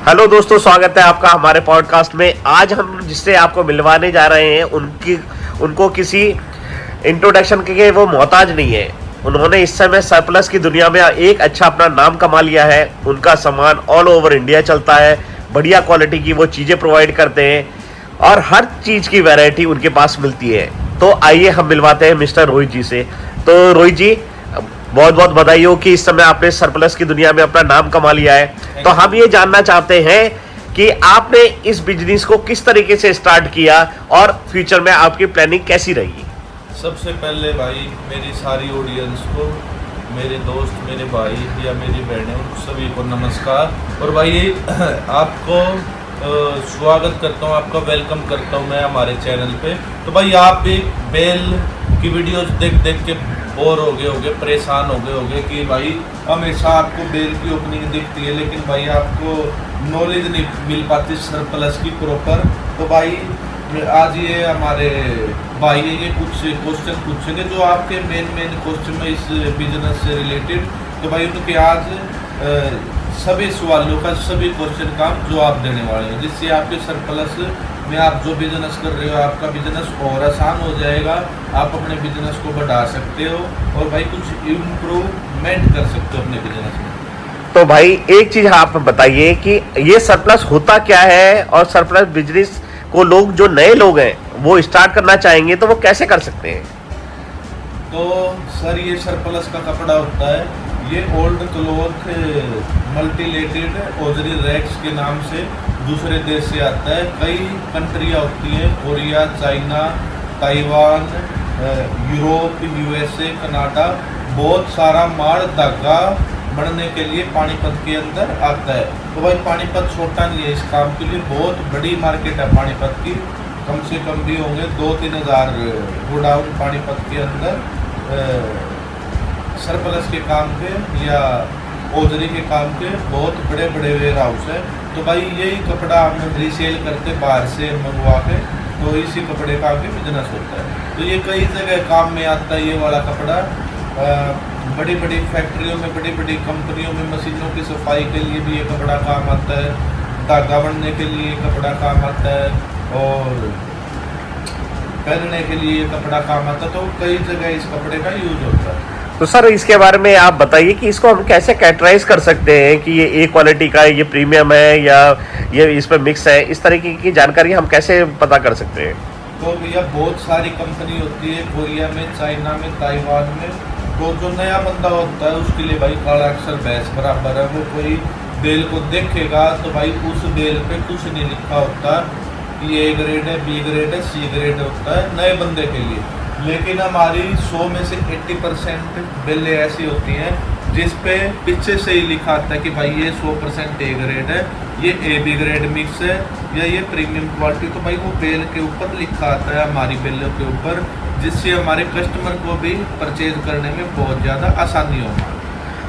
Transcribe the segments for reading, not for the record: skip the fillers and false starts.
Hello दोस्तों, स्वागत है आपका हमारे पॉडकास्ट में। आज हम जिससे आपको मिलवाने जा रहे हैं उनको किसी इंट्रोडक्शन के वो मोहताज नहीं है। उन्होंने इस समय सरप्लस की दुनिया में एक अच्छा अपना नाम कमा लिया है। उनका सामान ऑल ओवर इंडिया चलता है, बढ़िया क्वालिटी की वो चीज़ें प्रोवाइड करते हैं और हर चीज़ की वैरायटी उनके पास मिलती है। तो आइए हम मिलवाते हैं मिस्टर रोहित जी से। तो रोहित जी, बहुत बहुत बधाई हो कि इस समय आपने सरप्लस की दुनिया में अपना नाम कमा लिया है। तो हम ये जानना चाहते हैं कि आपने इस बिजनेस को किस तरीके से स्टार्ट किया और फ्यूचर में आपकी प्लानिंग कैसी रही। सबसे पहले भाई मेरी सारी ऑडियंस को, मेरे दोस्त, मेरे भाई या मेरी बहनें, उन सभी को नमस्कार। और भाई आपको स्वागत करता हूँ, आपका वेलकम करता हूँ मैं हमारे चैनल पे। तो भाई आप भी बेल की वीडियोस देख देख के बोर हो गए परेशान हो गए कि भाई हमेशा आपको बेल की ओपनिंग दिखती है लेकिन भाई आपको नॉलेज नहीं मिल पाती सरप्लस की प्रॉपर। तो भाई आज ये हमारे भाई ये कुछ क्वेश्चन पूछेंगे जो आपके मेन क्वेश्चन में इस बिजनेस से रिलेटेड। तो भाई उनके आज सभी सवालों का, सभी क्वेश्चन का जवाब देने वाले हैं, जिससे आपके सरप्लस में आप जो बिजनेस कर रहे हो आपका बिजनेस और आसान हो जाएगा। आप अपने बिजनेस को बढ़ा सकते हो और भाई कुछ इम्प्रूवमेंट कर सकते हो अपने बिजनेस में। तो भाई एक चीज आप बताइए कि ये सरप्लस होता क्या है और सरप्लस बिजनेस को लोग, जो नए लोग हैं वो स्टार्ट करना चाहेंगे तो वो कैसे कर सकते हैं। तो सर ये सरप्लस का कपड़ा होता है, ये ओल्ड क्लॉथ मल्टीलेटेड ओजरी रैक्स के नाम से दूसरे देश से आता है। कई कंट्रियाँ होती हैं, Korea, China, Taiwan, Europe, USA, Canada, बहुत सारा माल धागा बढ़ने के लिए पानीपत के अंदर आता है। तो भाई पानीपत छोटा नहीं है, इस काम के लिए बहुत बड़ी मार्केट है पानीपत की। कम से कम भी होंगे 2-3 हज़ार गोडाउन पानीपत के अंदर सरप्लस के काम के या ओजरी के काम के बहुत बड़े बड़े वेयर हाउस है। तो भाई यही कपड़ा हम रीसेल करते बाहर से मंगवा के, तो इसी कपड़े का आगे बिजनेस होता है। तो ये कई जगह काम में आता है ये वाला कपड़ा। बड़ी बड़ी फैक्ट्रियों में, बड़ी बड़ी कंपनियों में मशीनों की सफाई के लिए भी ये कपड़ा काम आता है, धागा बनने के लिए कपड़ा काम आता है और पहनने के लिए कपड़ा काम आता है। तो कई जगह इस कपड़े का यूज होता है। तो सर इसके बारे में आप बताइए कि इसको हम कैसे कैटेगराइज कर सकते हैं कि ये ए क्वालिटी का है, ये प्रीमियम है या ये इसमें मिक्स है। इस तरीके की जानकारी हम कैसे पता कर सकते हैं। तो भैया बहुत सारी कंपनी होती है, कोरिया में, चाइना में, ताइवान में। तो जो नया बंदा होता है उसके लिए भाई काला अक्षर भैंस बराबर है। वो कोई बेल को देखेगा तो भाई उस बेल पे कुछ नहीं लिखा होता कि ए ग्रेड है, बी ग्रेड है, सी ग्रेड होता है नए बंदे के लिए। लेकिन हमारी 100 में से 80% बेलें ऐसी होती हैं जिस पे पीछे से ही लिखा आता है कि भाई ये 100% ए ग्रेड है, ये ए बी ग्रेड मिक्स है या ये प्रीमियम क्वालिटी। तो भाई वो बेल के ऊपर लिखा आता है, हमारी बेलों के ऊपर, जिससे हमारे कस्टमर को भी परचेज करने में बहुत ज़्यादा आसानी होगी।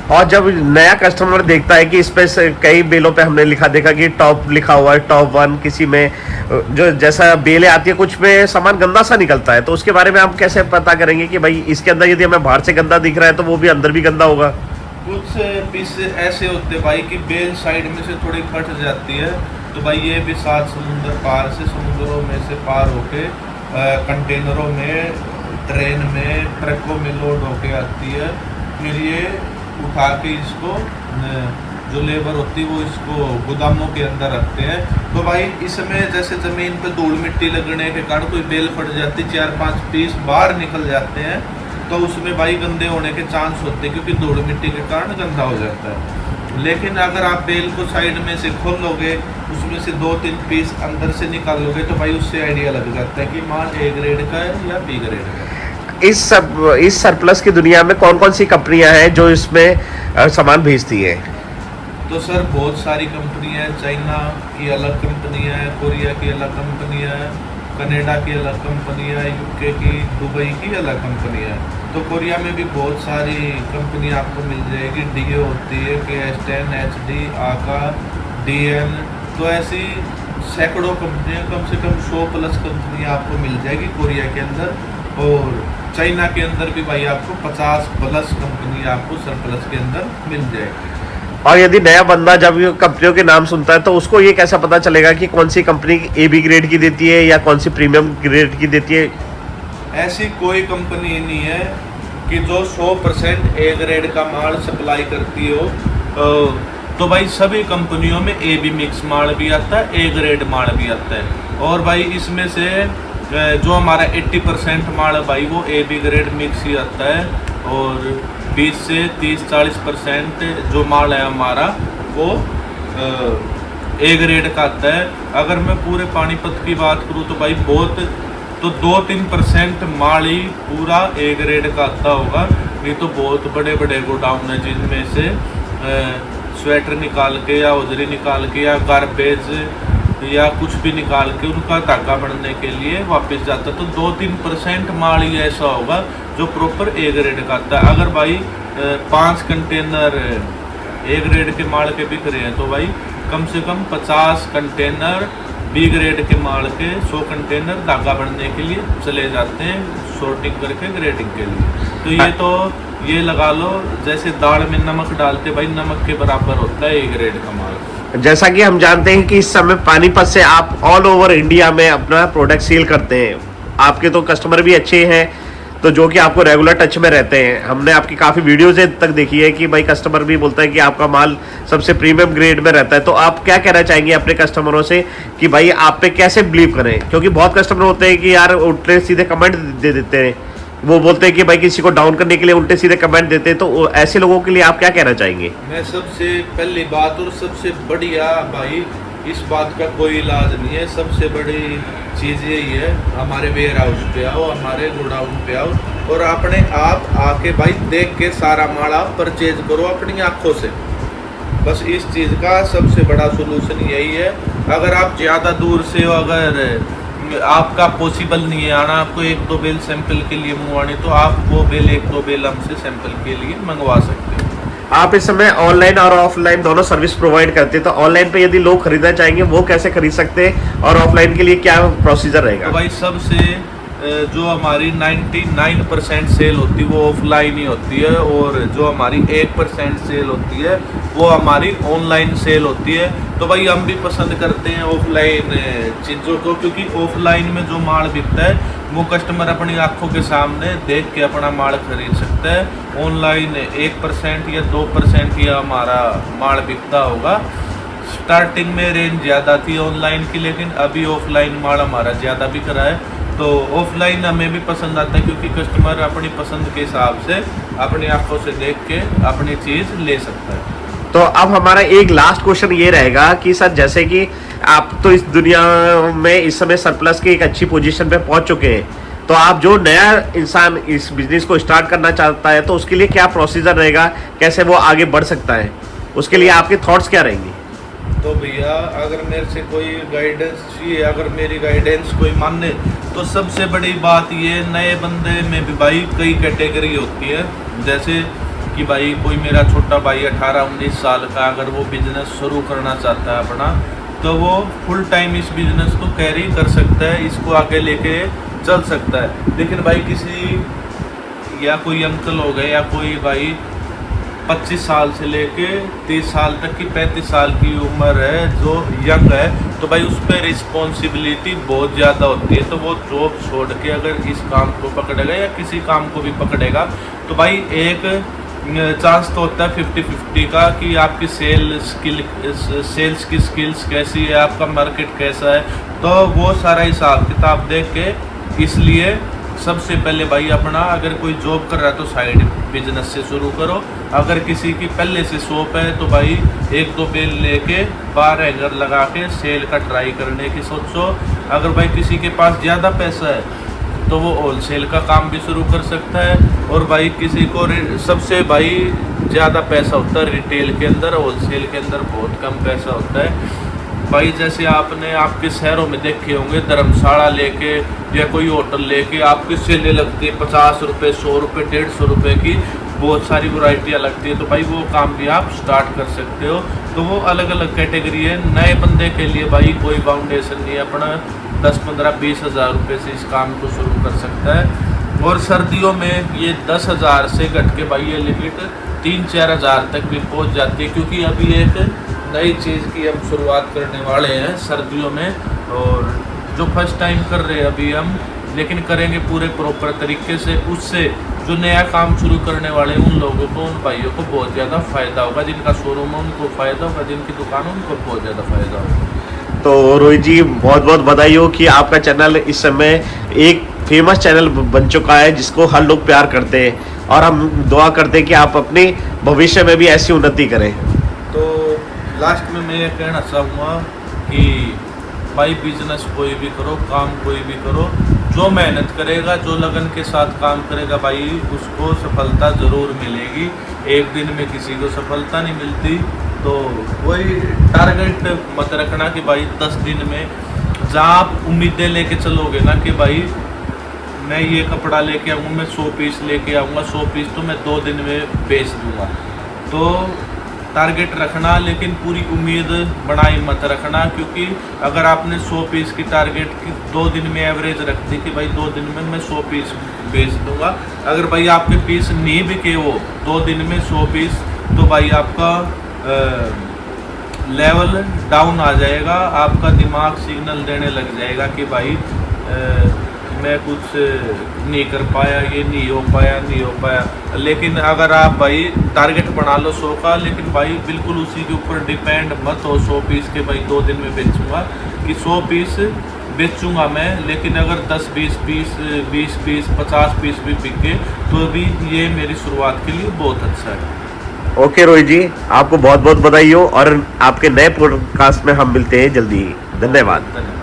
और जब नया कस्टमर देखता है कि इस पे कई बेलों पे हमने देखा कि टॉप लिखा हुआ है, टॉप 1, किसी में जो जैसा बेलें आती है कुछ में सामान गंदा सा निकलता है, तो उसके बारे में हम कैसे पता करेंगे कि भाई इसके अंदर यदि हमें बाहर से गंदा दिख रहा है तो वो भी अंदर भी गंदा होगा। कुछ पीस ऐसे होते भाई कि बेल साइड में से थोड़ी फट जाती है। तो भाई ये भी 7 समुंदर पार से, समुद्रों में से पार होके कंटेनरों में, ट्रेन में, ट्रकों में लोड होके आती है। फिर ये उठा के इसको जो लेबर होती है वो इसको गोदामों के अंदर रखते हैं। तो भाई इसमें जैसे ज़मीन पे धूल मिट्टी लगने के कारण कोई बेल फट जाती, 4-5 पीस बाहर निकल जाते हैं, तो उसमें भाई गंदे होने के चांस होते हैं क्योंकि धूल मिट्टी के कारण गंदा हो जाता है। लेकिन अगर आप बेल को साइड में से खोल लोगे, उसमें से 2-3 पीस अंदर से निकाल लोगे, तो भाई उससे आइडिया लग जाता है कि माल ए ग्रेड का है या बी ग्रेड का है। इस सरप्लस की दुनिया में कौन कौन सी कंपनियां हैं जो इसमें सामान भेजती है। तो सर बहुत सारी कंपनियां हैं, चाइना की अलग कंपनियां हैं, कोरिया की अलग कंपनियां हैं, कनाडा की अलग कंपनियां हैं, यूके की, दुबई की अलग कंपनियां हैं। तो कोरिया में भी बहुत सारी कंपनियां आपको मिल जाएगी। डीओ होती है, KS10, HD, आका, DN। तो ऐसी सैकड़ों कंपनियां, कम से कम 100+ कंपनियां आपको मिल जाएगी कोरिया के अंदर। और चाइना के अंदर भी भाई आपको 50+ कंपनी आपको सरप्लस के अंदर मिल जाएगी। और यदि नया बंदा जब ये कंपनियों के नाम सुनता है तो उसको ये कैसा पता चलेगा कि कौन सी कंपनी ए बी ग्रेड की देती है या कौन सी प्रीमियम ग्रेड की देती है? ऐसी कोई कंपनी नहीं है कि जो 100% ए ग्रेड का माल सप्लाई करती हो। तो भाई सभी कंपनियों में ए बी मिक्स माल भी आता है, ए ग्रेड माल भी आता है। और भाई इसमें से जो हमारा 80% माल है भाई वो ए बी ग्रेड मिक्स ही आता है, और 20 से 30-40% जो माल है हमारा वो ए ग्रेड का आता है। अगर मैं पूरे पानीपत की बात करूँ तो भाई बहुत तो 2-3% माल ही पूरा ए ग्रेड का आता होगा, नहीं तो बहुत बड़े बड़े गोडाउन है जिनमें से स्वेटर निकाल के या उजरी निकाल के या गारबेज या कुछ भी निकाल के उनका धागा बनने के लिए वापस जाता है। तो 2-3% माल ही ऐसा होगा जो प्रॉपर ए ग्रेड का आता है। अगर भाई 5 कंटेनर ए ग्रेड के माल के बिक रहे हैं तो भाई कम से कम 50 कंटेनर बी ग्रेड के माल के 100 कंटेनर धागा बनने के लिए चले जाते हैं, सॉर्टिंग करके ग्रेडिंग के लिए। तो ये लगा लो जैसे दाल में नमक डालते भाई, नमक के बराबर होता है ए ग्रेड का माल। जैसा कि हम जानते हैं कि इस समय पानीपत से आप ऑल ओवर इंडिया में अपना प्रोडक्ट सेल करते हैं, आपके तो कस्टमर भी अच्छे हैं, तो जो कि आपको रेगुलर टच में रहते हैं। हमने आपकी काफ़ी वीडियोज़ तक देखी है कि भाई कस्टमर भी बोलता है कि आपका माल सबसे प्रीमियम ग्रेड में रहता है। तो आप क्या कहना चाहेंगे अपने कस्टमरों से कि भाई आप पे कैसे बिलीव करें? क्योंकि बहुत कस्टमर होते हैं कि यार उल्टे सीधे कमेंट दे देते हैं, वो बोलते हैं कि भाई किसी को डाउन करने के लिए उल्टे सीधे कमेंट देते हैं, तो ऐसे लोगों के लिए आप क्या कहना चाहेंगे? मैं सबसे पहली बात और सबसे बढ़िया भाई इस बात का कोई इलाज नहीं है, सबसे बड़ी चीज़ यही है, हमारे वेयर हाउस पे आओ, हमारे गोडाउन पे आओ और अपने आप आके भाई देख के सारा माल आप परचेज करो अपनी आँखों से। बस इस चीज़ का सबसे बड़ा सोल्यूशन यही है। अगर आप ज़्यादा दूर से हो, अगर आपका पॉसिबल नहीं है आना, आपको 1-2 बेल सैंपल के लिए मंगवानी, तो आप वो बेल 1-2 बेल हमसे सैंपल के लिए मंगवा सकते हैं। आप इस समय ऑनलाइन और ऑफलाइन दोनों सर्विस प्रोवाइड करते हैं, तो ऑनलाइन पे यदि लोग खरीदना चाहेंगे वो कैसे खरीद सकते हैं और ऑफलाइन के लिए क्या प्रोसीजर रहेगा? तो भाई सबसे जो हमारी 99% सेल होती है वो ऑफलाइन ही होती है, और जो हमारी 1% सेल होती है वो हमारी ऑनलाइन सेल होती है। तो भाई हम भी पसंद करते हैं ऑफलाइन चीज़ों को, क्योंकि ऑफलाइन में जो माल बिकता है वो कस्टमर अपनी आंखों के सामने देख के अपना माल खरीद सकता है। ऑनलाइन 1% या 2% ही हमारा माल बिकता होगा। स्टार्टिंग में रेंज ज़्यादा थी ऑनलाइन की, लेकिन अभी ऑफलाइन माल हमारा ज़्यादा बिक रहा है। तो ऑफलाइन हमें भी पसंद आता है, क्योंकि कस्टमर अपनी पसंद के हिसाब से अपनी आंखों से देख के अपनी चीज़ ले सकता है। तो अब हमारा एक लास्ट क्वेश्चन ये रहेगा कि सर जैसे कि आप तो इस दुनिया में इस समय सरप्लस की एक अच्छी पोजीशन पे पहुंच चुके हैं, तो आप जो नया इंसान इस बिजनेस को स्टार्ट करना चाहता है तो उसके लिए क्या प्रोसीजर रहेगा, कैसे वो आगे बढ़ सकता है, उसके लिए आपके थॉट्स क्या रहेंगे? तो भैया अगर मेरे से कोई गाइडेंस चाहिए, अगर मेरी गाइडेंस कोई माने, तो सबसे बड़ी बात ये, नए बंदे में भी भाई कई कैटेगरी होती है। जैसे कि भाई कोई मेरा छोटा भाई 18-19 साल का अगर वो बिजनेस शुरू करना चाहता है अपना, तो वो फुल टाइम इस बिजनेस को कैरी कर सकता है, इसको आगे लेके चल सकता है। लेकिन भाई किसी या कोई अंकल हो गए या कोई भाई 25 साल से लेके 30 साल तक की 35 साल की उम्र है जो यंग है, तो भाई उस पर रिस्पॉन्सिबिलिटी बहुत ज़्यादा होती है। तो वो जॉब छोड़ के अगर इस काम को पकड़ेगा या किसी काम को भी पकड़ेगा, तो भाई एक चांस तो होता है 50-50 का कि आपकी सेल्स की स्किल्स कैसी है, आपका मार्केट कैसा है। तो वो सारा हिसाब किताब देख के, इसलिए सबसे पहले भाई अपना अगर कोई जॉब कर रहा है तो साइड बिजनेस से शुरू करो। अगर किसी की पहले से शॉप है तो भाई 1-2 बेल लेके बाहर हैंगर लगा के सेल का ट्राई करने की सोचो। अगर भाई किसी के पास ज़्यादा पैसा है तो वो होलसेल का काम भी शुरू कर सकता है। और भाई किसी को सबसे भाई ज़्यादा पैसा होता है रिटेल के अंदर, होलसेल के अंदर बहुत कम पैसा होता है। भाई जैसे आपने आपके शहरों में देखे होंगे धर्मशाला लेके या कोई होटल लेके आपकी सेलें लगती है 50 रुपये, 100 रुपये, 150 रुपये की, बहुत सारी वैरायटियाँ लगती है। तो भाई वो काम भी आप स्टार्ट कर सकते हो। तो वो अलग अलग कैटेगरी है। नए बंदे के लिए भाई कोई फाउंडेशन नहीं है, अपना 10-15-20 हज़ार रुपये से इस काम को शुरू कर सकता है। और सर्दियों में ये 10,000 से घट के भाई ये लिमिट 3-4 हज़ार तक भी पहुंच जाती है, क्योंकि अभी एक नई चीज़ की हम शुरुआत करने वाले हैं सर्दियों में, और जो फर्स्ट टाइम कर रहे हैं अभी हम, लेकिन करेंगे पूरे प्रॉपर तरीके से। उससे जो नया काम शुरू करने वाले हैं उन लोगों को, उन भाइयों को बहुत ज़्यादा फ़ायदा होगा, जिनका शोरूम है उनको फ़ायदा होगा, जिनकी दुकान है उनको बहुत ज़्यादा फ़ायदा होगा। तो रोहित जी बहुत बहुत बधाई हो कि आपका चैनल इस समय एक फेमस चैनल बन चुका है जिसको हर लोग प्यार करते हैं, और हम दुआ करते हैं कि आप अपने भविष्य में भी ऐसी उन्नति करें। तो लास्ट में मैं ये कहना चाहूँगा कि भाई बिजनेस कोई भी करो, काम कोई भी करो, जो मेहनत करेगा, जो लगन के साथ काम करेगा भाई, उसको सफलता ज़रूर मिलेगी। एक दिन में किसी को सफलता नहीं मिलती, तो वही टारगेट मत रखना कि भाई 10 दिन में, जहाँ आप उम्मीदें लेके चलोगे ना कि भाई मैं ये कपड़ा लेके आऊँगा, मैं 100 पीस लेके आऊँगा, 100 पीस तो मैं 2 दिन में बेच दूँगा, तो टारगेट रखना, लेकिन पूरी उम्मीद बनाई मत रखना। क्योंकि अगर आपने 100 पीस की टारगेट की 2 दिन में एवरेज रख दी कि भाई 2 दिन में मैं 100 पीस बेच दूंगा, अगर भाई आपके पीस नहीं बिके वो 2 दिन में 100 पीस, तो भाई आपका लेवल डाउन आ जाएगा, आपका दिमाग सिग्नल देने लग जाएगा कि भाई मैं कुछ नहीं कर पाया, ये नहीं हो पाया। लेकिन अगर आप भाई टारगेट बना लो 100 का, लेकिन भाई बिल्कुल उसी के ऊपर डिपेंड मत हो 100 पीस के भाई 2 दिन में बेचूंगा, कि 100 पीस बेचूंगा मैं, लेकिन अगर 10-20 पीस 20 पीस 50 पीस भी बिके तो भी ये मेरी शुरुआत के लिए बहुत अच्छा है। ओके रोहित जी, आपको बहुत बहुत बधाई हो, और आपके नए पॉडकास्ट में हम मिलते हैं जल्दी ही। धन्यवाद।